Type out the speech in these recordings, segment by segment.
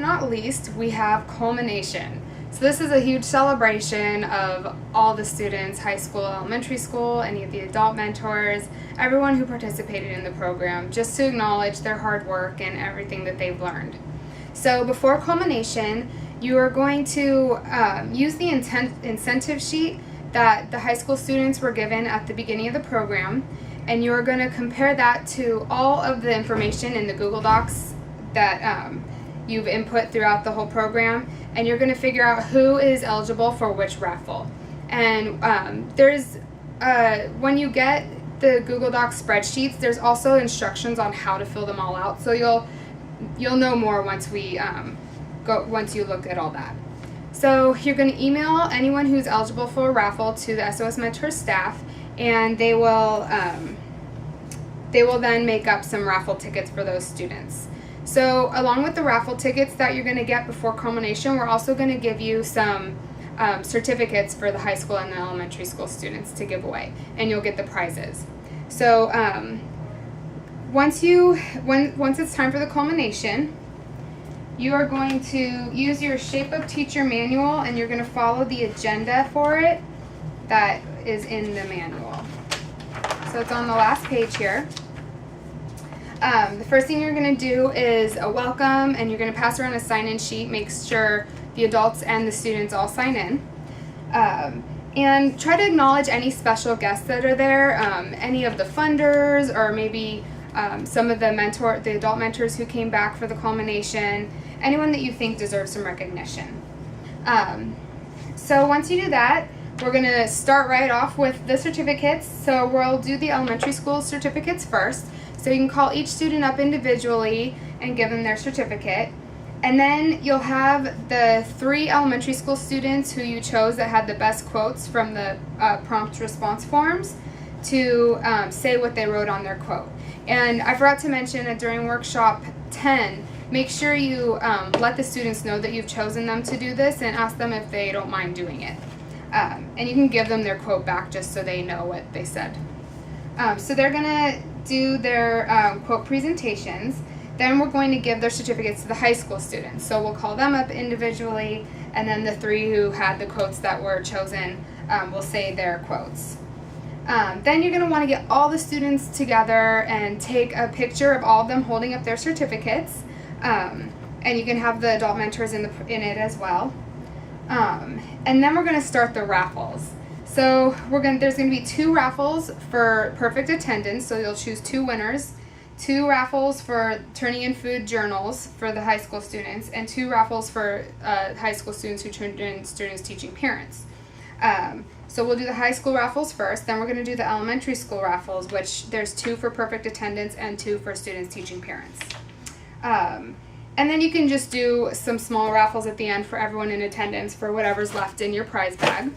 not least, we have Culmination. So this is a huge celebration of all the students, high school, elementary school, any of the adult mentors, everyone who participated in the program, just to acknowledge their hard work and everything that they've learned. So before Culmination, you are going to use the incentive sheet that the high school students were given at the beginning of the program, and you are going to compare that to all of the information in the Google Docs that you've input throughout the whole program, and you're going to figure out who is eligible for which raffle. And when you get the Google Docs spreadsheets, there's also instructions on how to fill them all out. So you'll know more once you look at all that. So you're going to email anyone who's eligible for a raffle to the SOS Mentors staff, and they will then make up some raffle tickets for those students. So along with the raffle tickets that you're going to get before Culmination, we're also going to give you some certificates for the high school and the elementary school students to give away, and you'll get the prizes. So once it's time for the Culmination, you are going to use your ShapeUp teacher manual, and you're going to follow the agenda for it that is in the manual. So it's on the last page here. The first thing you're going to do is a welcome, and you're going to pass around a sign-in sheet. Make sure the adults and the students all sign in. And try to acknowledge any special guests that are there, any of the funders, or maybe some of the adult mentors who came back for the Culmination, anyone that you think deserves some recognition. So once you do that, we're going to start right off with the certificates. So we'll do the elementary school certificates first. So you can call each student up individually and give them their certificate. And then you'll have the 3 elementary school students who you chose that had the best quotes from the prompt response forms to say what they wrote on their quote. And I forgot to mention that during workshop 10, make sure you let the students know that you've chosen them to do this, and ask them if they don't mind doing it. And you can give them their quote back just so they know what they said. So they're going to do their quote presentations. Then we're going to give their certificates to the high school students. So we'll call them up individually, and then the 3 who had the quotes that were chosen will say their quotes. Then you're going to want to get all the students together and take a picture of all of them holding up their certificates. And you can have the adult mentors in it as well. And then we're going to start the raffles. So there's going to be 2 raffles for perfect attendance, so you'll choose 2 winners, 2 raffles for turning in food journals for the high school students, and 2 raffles for high school students who turned in students teaching parents. So we'll do the high school raffles first, then we're going to do the elementary school raffles, which there's 2 for perfect attendance and 2 for students teaching parents. And then you can just do some small raffles at the end for everyone in attendance for whatever's left in your prize bag.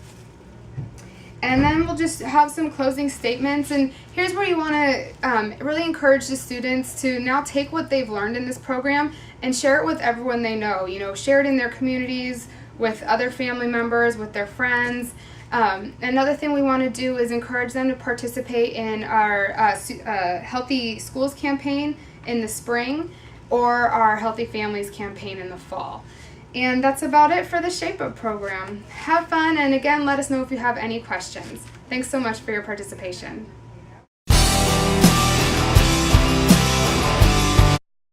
And then we'll just have some closing statements, and here's where you want to really encourage the students to now take what they've learned in this program and share it with everyone they know. Share it in their communities, with other family members, with their friends. Another thing we want to do is encourage them to participate in our Healthy Schools campaign in the spring, or our Healthy Families campaign in the fall. And that's about it for the ShapeUp program. Have fun, and again, let us know if you have any questions. Thanks so much for your participation.